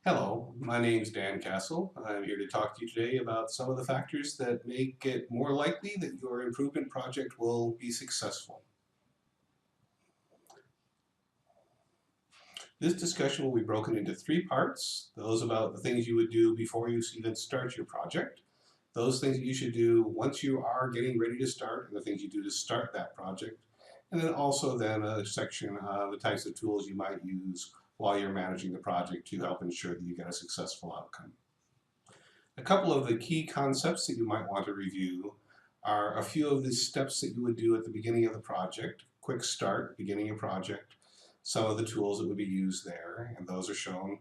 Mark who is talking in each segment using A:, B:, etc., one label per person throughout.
A: Hello, my name's Dan Castle. I'm here to talk to you today about some of the factors that make it more likely that your improvement project will be successful. This discussion will be broken into three parts. Those about the things you would do before you even start your project, those things that you should do once you are getting ready to start, and the things you do to start that project, and then also then a section on the types of tools you might use while you're managing the project to help ensure that you get a successful outcome. A couple of the key concepts that you might want to review are a few of the steps that you would do at the beginning of the project, quick start, beginning of project, some of the tools that would be used there, and those are shown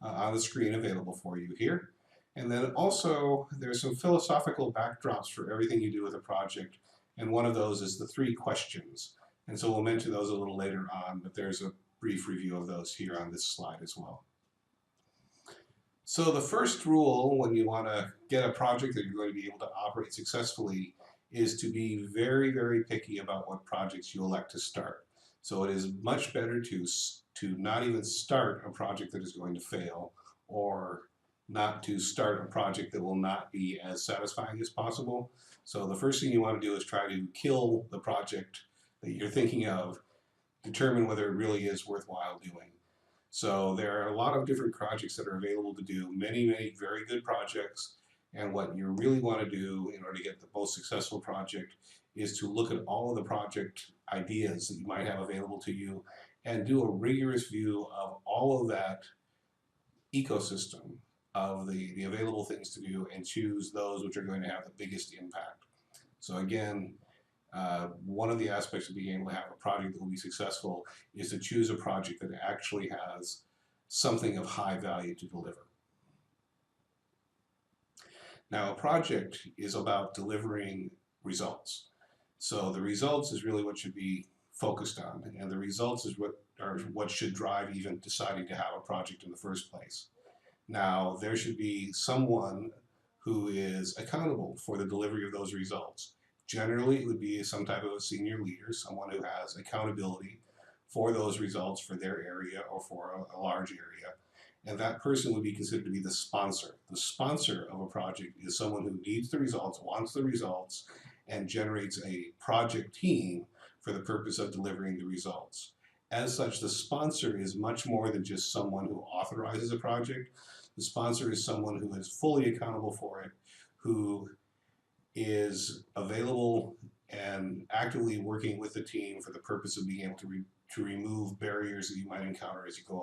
A: on the screen available for you here. And then also there's some philosophical backdrops for everything you do with a project, and one of those is the three questions. And so we'll mention those a little later on, but there's a brief review of those here on this slide as well. So the first rule when you want to get a project that you're going to be able to operate successfully is to be very, very picky about what projects you elect to start. So it is much better to not even start a project that is going to fail, or not to start a project that will not be as satisfying as possible. So the first thing you want to do is try to kill the project that you're thinking of, determine whether it really is worthwhile doing. So there are a lot of different projects that are available to do, many, many very good projects. And what you really want to do in order to get the most successful project is to look at all of the project ideas that you might have available to you and do a rigorous view of all of that ecosystem of the available things to do and choose those which are going to have the biggest impact. So again, one of the aspects of being able to have a project that will be successful is to choose a project that actually has something of high value to deliver. Now, a project is about delivering results. So the results is really what should be focused on, and the results is what should drive even deciding to have a project in the first place. Now, there should be someone who is accountable for the delivery of those results. Generally, it would be some type of a senior leader, someone who has accountability for those results for their area or for a large area. And that person would be considered to be the sponsor. The sponsor of a project is someone who needs the results, wants the results, and generates a project team for the purpose of delivering the results. As such, the sponsor is much more than just someone who authorizes a project. The sponsor is someone who is fully accountable for it, who is available and actively working with the team for the purpose of being able to remove barriers that you might encounter as you go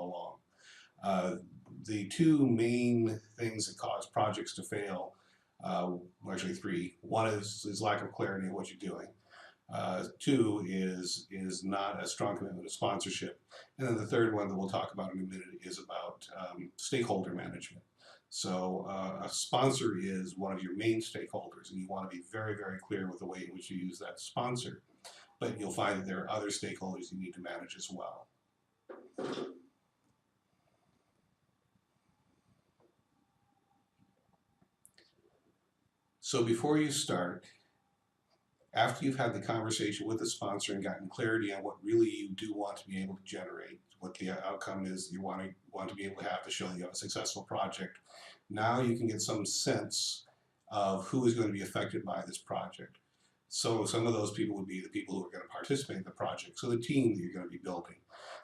A: along. The two main things that cause projects to fail, well, actually three. One is lack of clarity in what you're doing. Two is not a strong commitment to sponsorship. And then the third one that we'll talk about in a minute is about stakeholder management. So a sponsor is one of your main stakeholders, and you want to be very, very clear with the way in which you use that sponsor. But you'll find that there are other stakeholders you need to manage as well. So before you start, after you've had the conversation with the sponsor and gotten clarity on what really you do want to be able to generate, what the outcome is you want to be able to have to show you have a successful project, now you can get some sense of who is going to be affected by this project. So some of those people would be the people who are going to participate in the project, so the team that you're going to be building.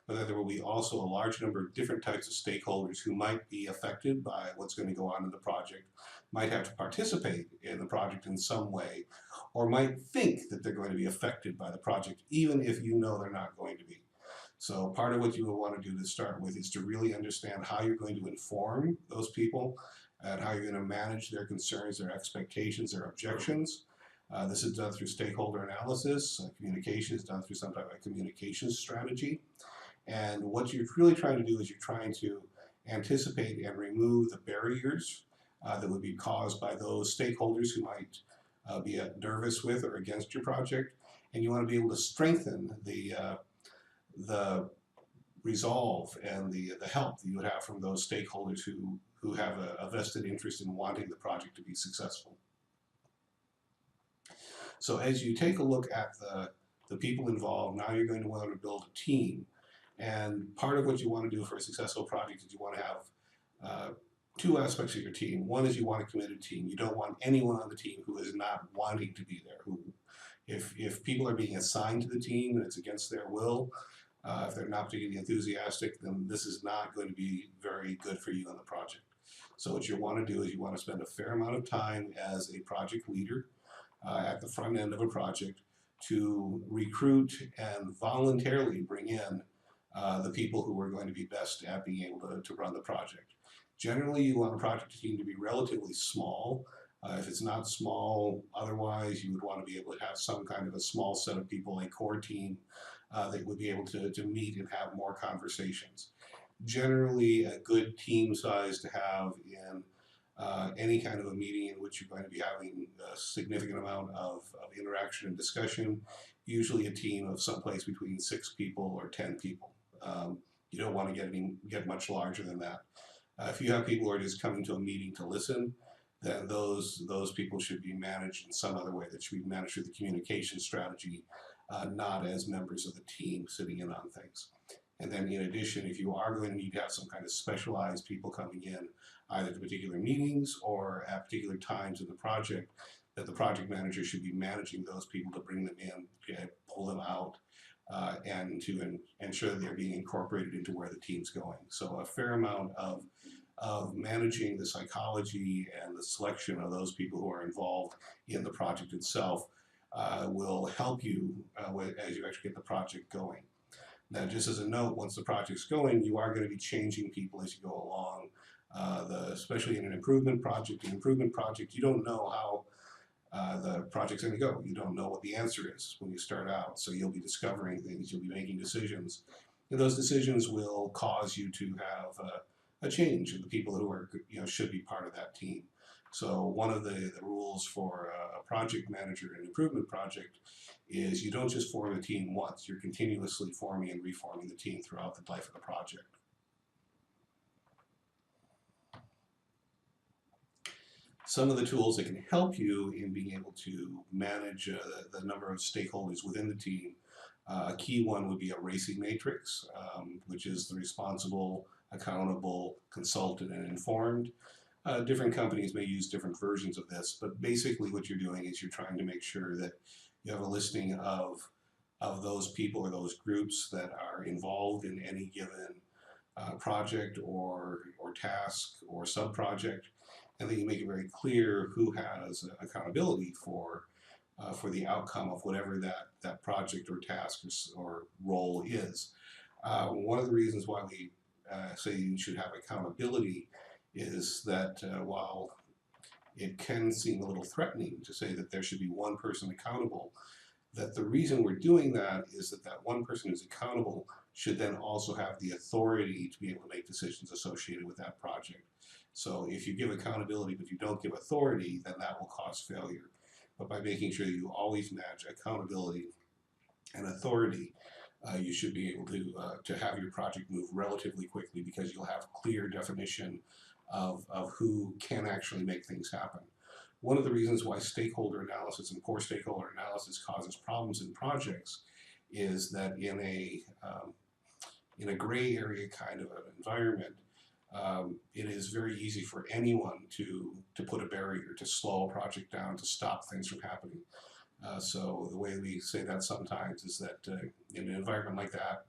A: But then there will be also a large number of different types of stakeholders who might be affected by what's going to go on in the project, might have to participate in the project in some way, or might think that they're going to be affected by the project, even if you know they're not going to be. So part of what you will want to do to start with is to really understand how you're going to inform those people and how you're going to manage their concerns, their expectations, their objections. This is done through stakeholder analysis. Communication is done through some type of communications strategy. And what you're really trying to do is you're trying to anticipate and remove the barriers that would be caused by those stakeholders who might be nervous with or against your project. And you want to be able to strengthen the resolve and the help that you would have from those stakeholders who have a vested interest in wanting the project to be successful. So as you take a look at the people involved, now you're going to want to build a team. And part of what you want to do for a successful project is you want to have uh, two aspects of your team. One is you want a committed team. You don't want anyone on the team who is not wanting to be there. Who, if people are being assigned to the team and it's against their will, if they're not particularly enthusiastic, then this is not going to be very good for you on the project. So what you want to do is you want to spend a fair amount of time as a project leader at the front end of a project to recruit and voluntarily bring in the people who are going to be best at being able to run the project. Generally, you want a project team to be relatively small. If it's not small, otherwise, you would want to be able to have some kind of a small set of people, a core team, that would be able to meet and have more conversations. Generally, a good team size to have in any kind of a meeting in which you're going to be having a significant amount of interaction and discussion, usually a team of someplace between 6 people or 10 people. You don't want to get much larger than that. If you have people who are just coming to a meeting to listen, then those people should be managed in some other way. That should be managed through the communication strategy, not as members of the team sitting in on things. And then in addition, if you are going to need to have some kind of specialized people coming in, either to particular meetings or at particular times in the project, that the project manager should be managing those people to bring them in, pull them out, and to ensure that they're being incorporated into where the team's going. So a fair amount of managing the psychology and the selection of those people who are involved in the project itself will help you as you actually get the project going. Now, just as a note, once the project's going, you are going to be changing people as you go along. Especially in an improvement project, you don't know how the project's going to go. You don't know what the answer is when you start out. So you'll be discovering things, you'll be making decisions. And those decisions will cause you to have a change in the people who are, should be part of that team. So one of the rules for a project manager in an improvement project is you don't just form a team once. You're continuously forming and reforming the team throughout the life of the project. Some of the tools that can help you in being able to manage the number of stakeholders within the team. A key one would be a RACI matrix, which is the responsible, accountable, consulted, and informed. Different companies may use different versions of this, but basically what you're doing is you're trying to make sure that you have a listing of those people or those groups that are involved in any given project or task or sub-project, and then you make it very clear who has accountability for the outcome of whatever that project or task or role is. One of the reasons why we say you should have accountability is that while it can seem a little threatening to say that there should be one person accountable, that the reason we're doing that is that one person who's accountable should then also have the authority to be able to make decisions associated with that project. So if you give accountability but you don't give authority, then that will cause failure. But by making sure that you always match accountability and authority, you should be able to have your project move relatively quickly because you'll have clear definition of who can actually make things happen. One of the reasons why stakeholder analysis and poor stakeholder analysis causes problems in projects is that in a gray area kind of an environment, it is very easy for anyone to put a barrier, to slow a project down, to stop things from happening. So the way we say that sometimes is that in an environment like that,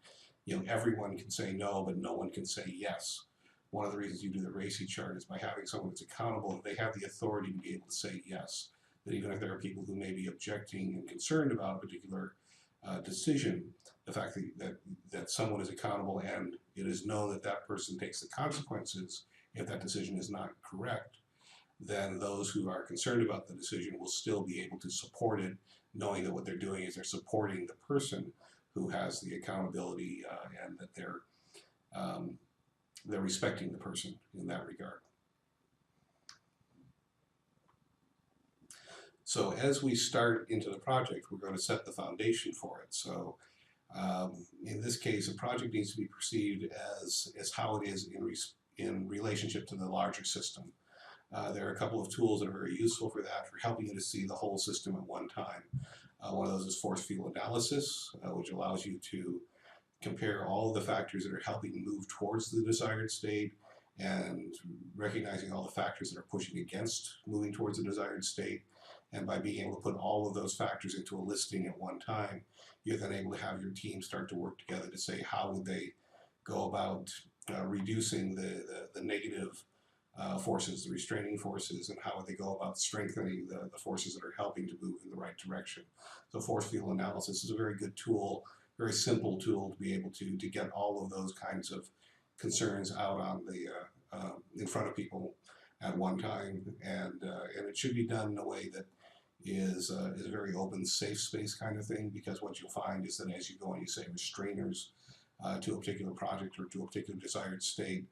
A: everyone can say no, but no one can say yes. One of the reasons you do the RACI chart is by having someone that's accountable, they have the authority to be able to say yes. That even if there are people who may be objecting and concerned about a particular decision, the fact that someone is accountable and it is known that that person takes the consequences if that decision is not correct, then those who are concerned about the decision will still be able to support it, knowing that what they're doing is they're supporting the person who has the accountability and that they're respecting the person in that regard. So as we start into the project, we're going to set the foundation for it. So in this case, a project needs to be perceived as how it is in relationship to the larger system. There are a couple of tools that are very useful for that, for helping you to see the whole system at one time. One of those is force field analysis, which allows you to compare all of the factors that are helping move towards the desired state and recognizing all the factors that are pushing against moving towards a desired state. And by being able to put all of those factors into a listing at one time, you're then able to have your team start to work together to say how would they go about reducing the negative forces, the restraining forces, and how would they go about strengthening the forces that are helping to move in the right direction. So force field analysis is a very good tool, very simple tool to be able to get all of those kinds of concerns out on the in front of people at one time, and it should be done in a way that is a very open, safe space kind of thing, because what you'll find is that as you go and you say restrainers to a particular project or to a particular desired state,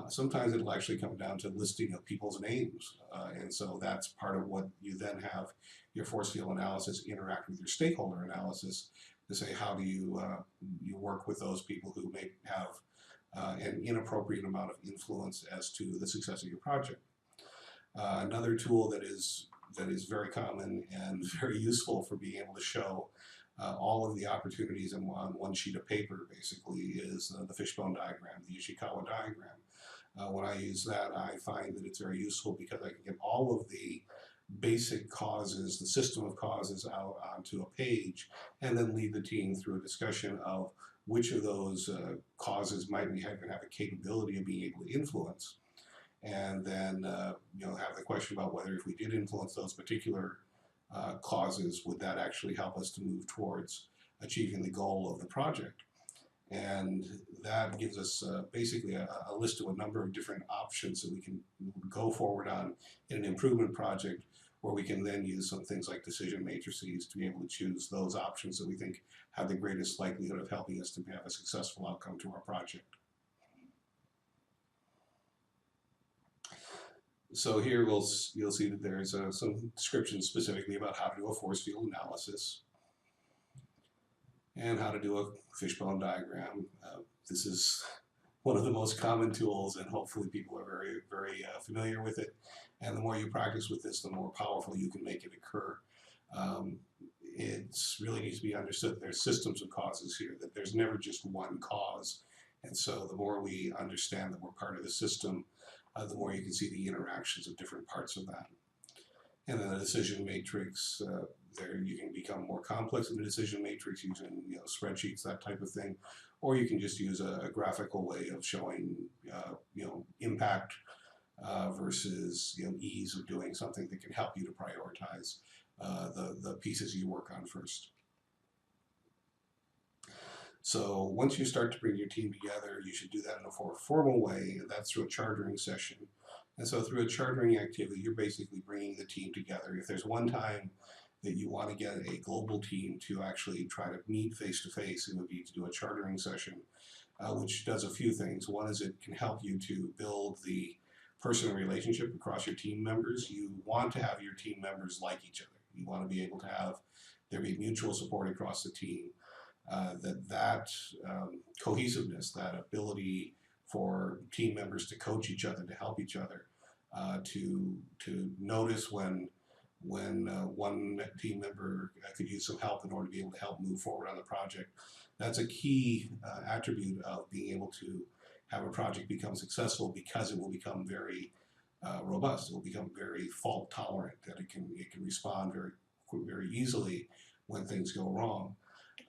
A: sometimes it'll actually come down to listing of people's names, and so that's part of what you then have your force field analysis interact with your stakeholder analysis to say how do you you work with those people who may have an inappropriate amount of influence as to the success of your project. Another tool that is very common and very useful for being able to show all of the opportunities on one sheet of paper basically is the fishbone diagram, the Ishikawa diagram. When I use that, I find that it's very useful because I can get all of the basic causes, the system of causes out onto a page, and then lead the team through a discussion of which of those causes might we have a capability of being able to influence, and then have the question about whether if we did influence those particular causes, would that actually help us to move towards achieving the goal of the project. And that gives us basically a list of a number of different options that we can go forward on in an improvement project, where we can then use some things like decision matrices to be able to choose those options that we think have the greatest likelihood of helping us to have a successful outcome to our project. So here you'll see that there's some descriptions specifically about how to do a force field analysis and how to do a fishbone diagram. This is one of the most common tools, and hopefully people are very familiar with it. And the more you practice with this, the more powerful you can make it occur. It really needs to be understood that there's systems of causes here, that there's never just one cause. And so the more we understand that we're part of the system, the more you can see the interactions of different parts of that. And then the decision matrix, there you can become more complex in the decision matrix using spreadsheets, that type of thing, or you can just use a graphical way of showing impact versus ease of doing something that can help you to prioritize the pieces you work on first. So once you start to bring your team together, you should do that in a more formal way, and that's through a chartering session. And so through a chartering activity, you're basically bringing the team together. If there's one time that you want to get a global team to actually try to meet face-to-face, it would be to do a chartering session, which does a few things. One is it can help you to build the personal relationship across your team members. You want to have your team members like each other. You want to be able to have there be mutual support across the team. That cohesiveness, that ability for team members to coach each other, to help each other, to notice when one team member could use some help in order to be able to help move forward on the project. That's a key attribute of being able to have a project become successful, because it will become very robust. It will become very fault tolerant, that it can respond very easily when things go wrong.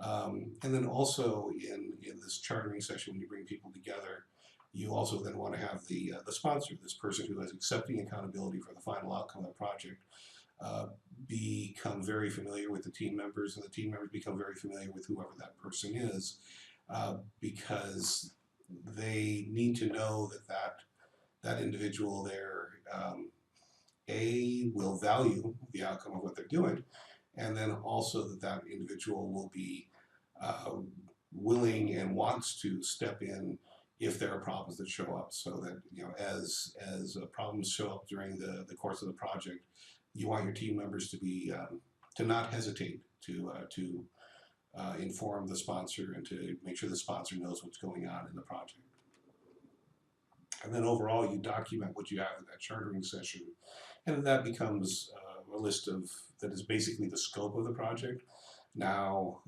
A: And then also in this chartering session, when you bring people together, you also then want to have the sponsor, this person who is accepting accountability for the final outcome of the project, become very familiar with the team members, and the team members become very familiar with whoever that person is, because they need to know that individual there, will value the outcome of what they're doing, and then also that individual will be willing and wants to step in if there are problems that show up, so that as problems show up during the course of the project, you want your team members to be to not hesitate to inform the sponsor and to make sure the sponsor knows what's going on in the project. And then overall, you document what you have in that chartering session, and that becomes a list that is basically the scope of the project. Now,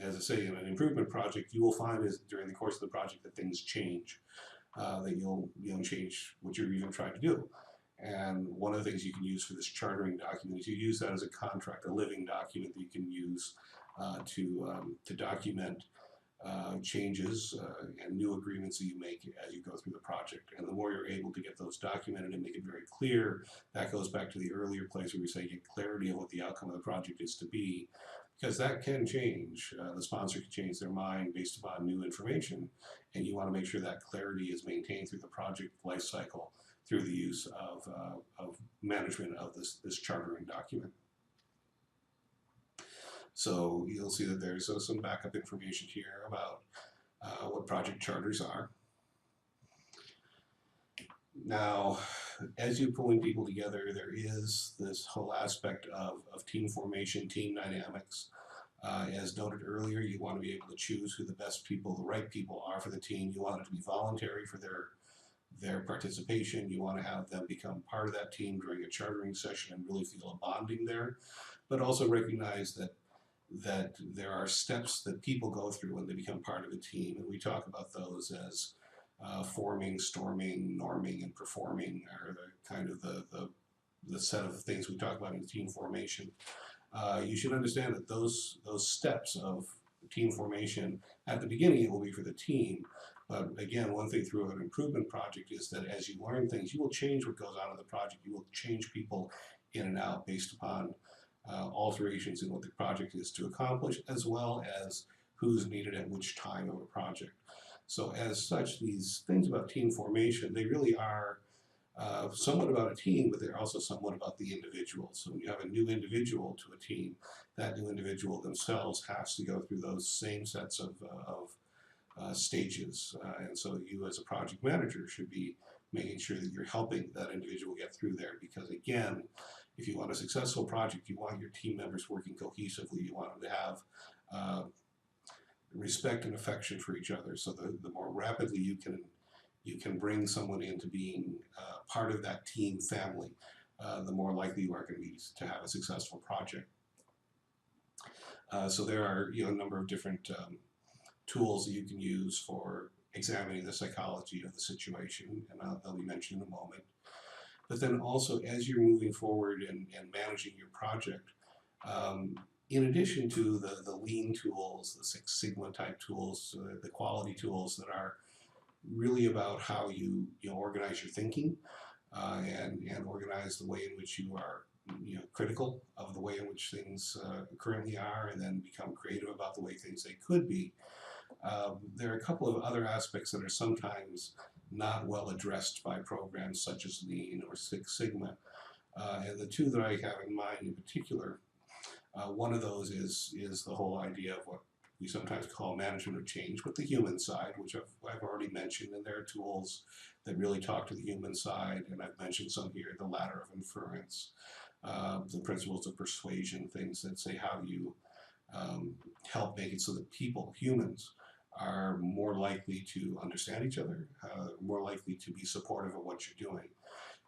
A: as I say, in an improvement project, you will find during the course of the project that things change. that you'll change what you're even trying to do. And one of the things you can use for this chartering document is you use that as a contract, a living document that you can use to document changes and new agreements that you make as you go through the project. And the more you're able to get those documented and make it very clear, that goes back to the earlier place where we say get clarity of what the outcome of the project is to be, because that can change. The sponsor can change their mind based upon new information, and you want to make sure that clarity is maintained through the project life cycle through the use of management of this chartering document. So you'll see that there's some backup information here about what project charters are. Now, as you're pulling people together, there is this whole aspect of team formation, team dynamics. As noted earlier, you want to be able to choose who the best people, the right people are for the team. You want it to be voluntary for their participation. You want to have them become part of that team during a chartering session and really feel a bonding there, but also recognize that there are steps that people go through when they become part of a team, and we talk about those as forming, storming, norming, and performing are the kind of the set of things we talk about in team formation. You should understand that those steps of team formation, at the beginning it will be for the team, but again, one thing through an improvement project is that as you learn things, you will change what goes on in the project. You will change people in and out based upon alterations in what the project is to accomplish, as well as who's needed at which time of a project. So as such, these things about team formation, they really are somewhat about a team, but they're also somewhat about the individual. So when you have a new individual to a team, that new individual themselves has to go through those same sets of stages. And so you as a project manager should be making sure that you're helping that individual get through there, because again, if you want a successful project, you want your team members working cohesively. You want them to have respect and affection for each other. So the more rapidly you can bring someone into being part of that team family, the more likely you are going to be to have a successful project. So there are a number of different tools that you can use for examining the psychology of the situation, and they'll be mentioned in a moment. But then also, as you're moving forward and managing your project, in addition to the lean tools, the Six Sigma type tools, the quality tools that are really about how you organize your thinking and organize the way in which you are critical of the way in which things currently are, and then become creative about the way things they could be. There are a couple of other aspects that are sometimes not well addressed by programs such as Lean or Six Sigma. And the two that I have in mind in particular, one of those is the whole idea of what we sometimes call management of change with the human side, which I've already mentioned, and there are tools that really talk to the human side, and I've mentioned some here, the ladder of inference, the principles of persuasion, things that say how you help make it so that people, humans, are more likely to understand each other, more likely to be supportive of what you're doing.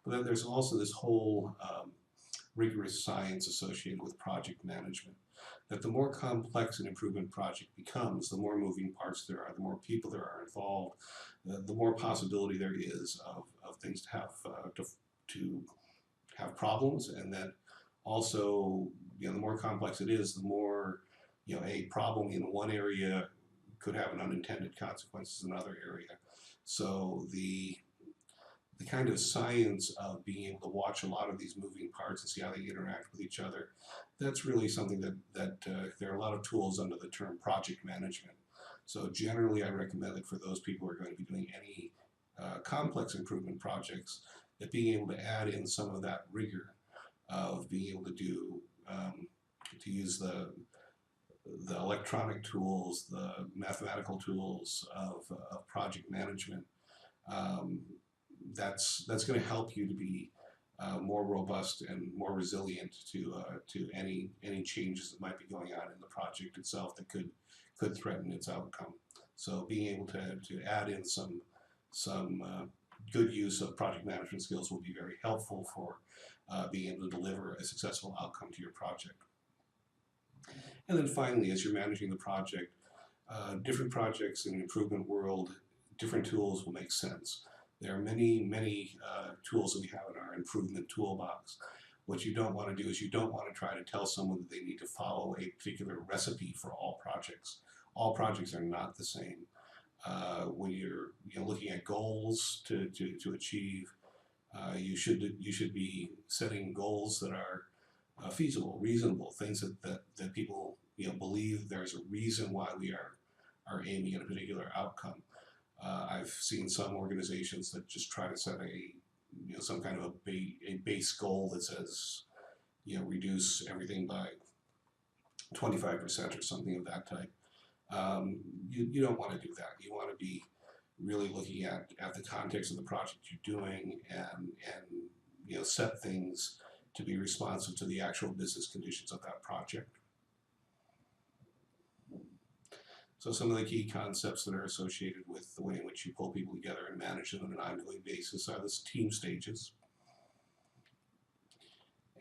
A: But then there's also this whole rigorous science associated with project management, that the more complex an improvement project becomes, the more moving parts there are, the more people there are involved, the more possibility there is of things to have problems, and then also, the more complex it is, the more a problem in one area could have an unintended consequences in another area. So the kind of science of being able to watch a lot of these moving parts and see how they interact with each other, that's really something that there are a lot of tools under the term project management. So generally I recommend that for those people who are going to be doing any complex improvement projects, that being able to add in some of that rigor of being able to do, to use the electronic tools, the mathematical tools of project management, that's going to help you to be more robust and more resilient to any changes that might be going on in the project itself that could threaten its outcome. So being able to add in some good use of project management skills will be very helpful for being able to deliver a successful outcome to your project. And then finally, as you're managing the project, different projects in the improvement world different tools will make sense. There are many tools that we have in our improvement toolbox. What you don't want to do is you don't want to try to tell someone that they need to follow a particular recipe for all projects. All projects are not the same. When you're looking at goals to achieve, you should be setting goals that are feasible, reasonable, things that people believe there's a reason why we are aiming at a particular outcome. I've seen some organizations that just try to set some kind of a base goal that says reduce everything by 25% or something of that type. You don't want to do that. You want to be really looking at the context of the project you're doing and set things to be responsive to the actual business conditions of that project. So some of the key concepts that are associated with the way in which you pull people together and manage them on an ongoing basis are the team stages.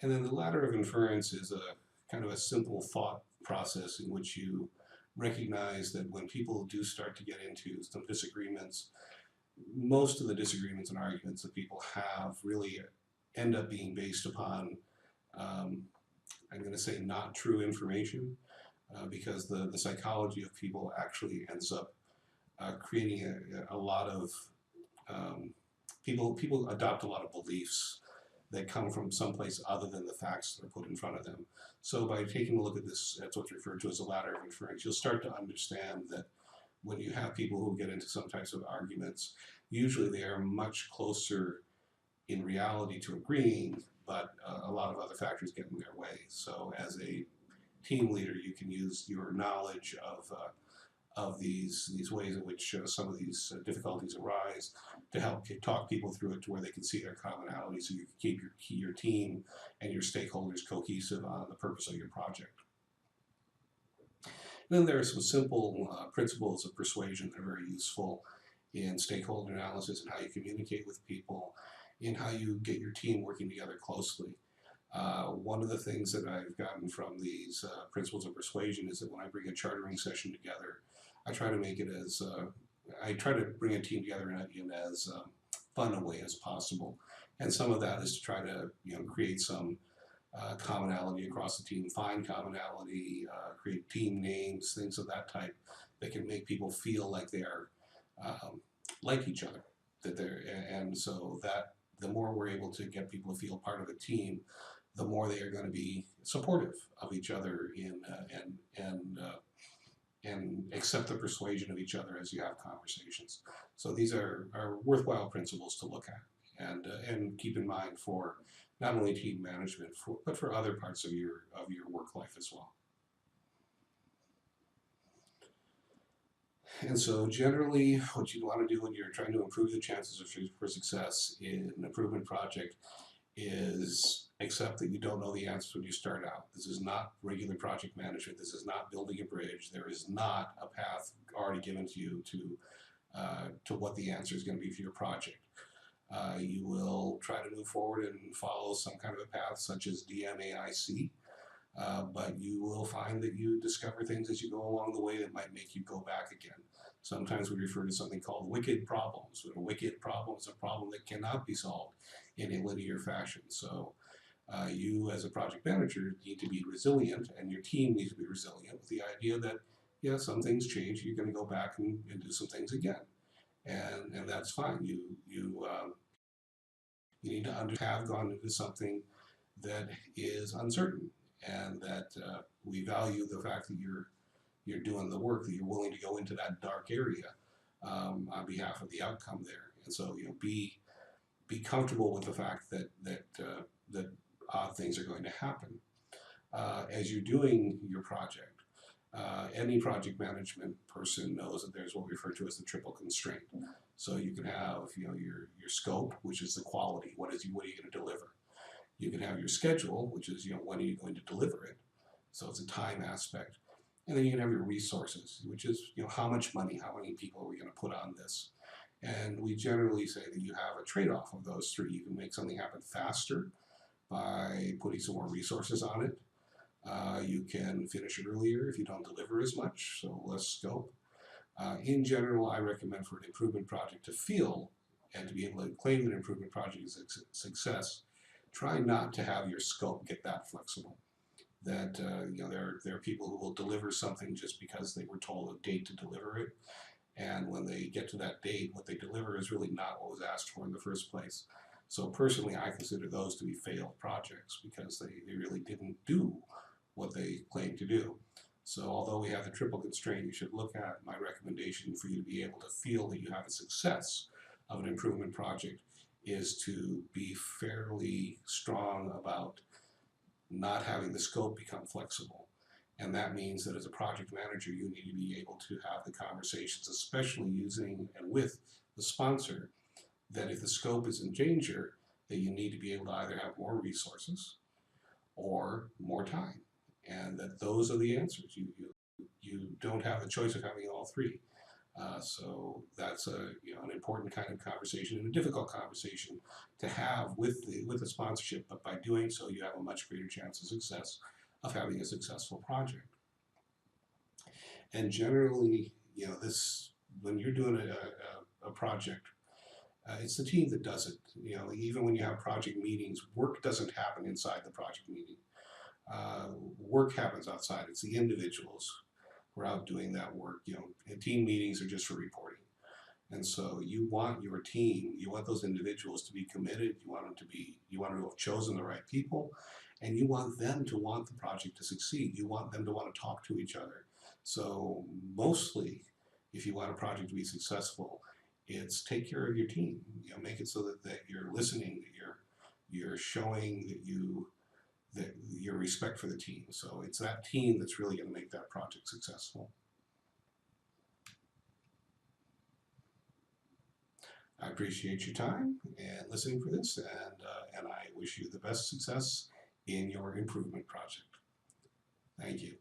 A: And then the ladder of inference is a kind of a simple thought process in which you recognize that when people do start to get into some disagreements, most of the disagreements and arguments that people have really end up being based upon, I'm going to say, not true information, because the psychology of people actually ends up creating a lot of people adopt a lot of beliefs that come from someplace other than the facts that are put in front of them. So by taking a look at this, that's what's referred to as a ladder of inference, you'll start to understand that when you have people who get into some types of arguments, usually they are much closer in reality to agreeing, but a lot of other factors get in their way. So as a team leader, you can use your knowledge of these ways in which some of these difficulties arise to help talk people through it to where they can see their commonality, so you can keep your team and your stakeholders cohesive on the purpose of your project. And then there are some simple principles of persuasion that are very useful in stakeholder analysis and how you communicate with people, in how you get your team working together closely. One of the things that I've gotten from these principles of persuasion is that when I bring a chartering session together, I try to make it as I try to bring a team together in as fun a way as possible, and some of that is to try to create some commonality across the team, find commonality, create team names, things of that type that can make people feel like they are like each other, and so that the more we're able to get people to feel part of a team, the more they are going to be supportive of each other and accept the persuasion of each other as you have conversations. So these are worthwhile principles to look at and keep in mind for not only team management, but for other parts of your work life as well. And so generally, what you want to do when you're trying to improve the chances for success in an improvement project is accept that you don't know the answers when you start out. This is not regular project management. This is not building a bridge. There is not a path already given to you to what the answer is going to be for your project. You will try to move forward and follow some kind of a path such as DMAIC, but you will find that you discover things as you go along the way that might make you go back again. Sometimes we refer to something called wicked problems. A wicked problem is a problem that cannot be solved in a linear fashion. So you as a project manager need to be resilient, and your team needs to be resilient with the idea that, yeah, some things change. You're going to go back and do some things again. And that's fine. You need to have gone into something that is uncertain, and that we value the fact that you're doing the work, that you're willing to go into that dark area on behalf of the outcome there. And so be comfortable with the fact that odd things are going to happen as you're doing your project. Any project management person knows that there's what we refer to as the triple constraint. So you can have your scope, which is the quality. What are you going to deliver? You can have your schedule, which is when are you going to deliver it? So it's a time aspect. And then you can have your resources, which is how much money, how many people are we going to put on this? And we generally say that you have a trade-off of those three. You can make something happen faster by putting some more resources on it. You can finish earlier if you don't deliver as much, so less scope. In general, I recommend for an improvement project to feel and to be able to claim an improvement project as a success, try not to have your scope get that flexible. That there are people who will deliver something just because they were told a date to deliver it, and when they get to that date, what they deliver is really not what was asked for in the first place. So personally, I consider those to be failed projects because they really didn't do what they claimed to do. So although we have the triple constraint, you should look at my recommendation for you to be able to feel that you have a success of an improvement project is to be fairly strong about not having the scope become flexible. And that means that as a project manager, you need to be able to have the conversations, especially using and with the sponsor, that if the scope is in danger, that you need to be able to either have more resources or more time. And that those are the answers. You don't have the choice of having all three. So that's an important kind of conversation and a difficult conversation to have with the sponsorship. But by doing so, you have a much greater chance of success of having a successful project. And generally, this when you're doing a project, it's the team that does it. Even when you have project meetings, work doesn't happen inside the project meeting. Work happens outside. It's the individuals who are out doing that work. And team meetings are just for reporting. And so you want your team, you want those individuals to be committed. You want to have chosen the right people, and you want them to want the project to succeed. You want them to want to talk to each other. So mostly, if you want a project to be successful, it's take care of your team. Make it so that you're listening, that you're showing that your respect for the team. So it's that team that's really going to make that project successful. I appreciate your time and listening for this, and I wish you the best success in your improvement project. Thank you.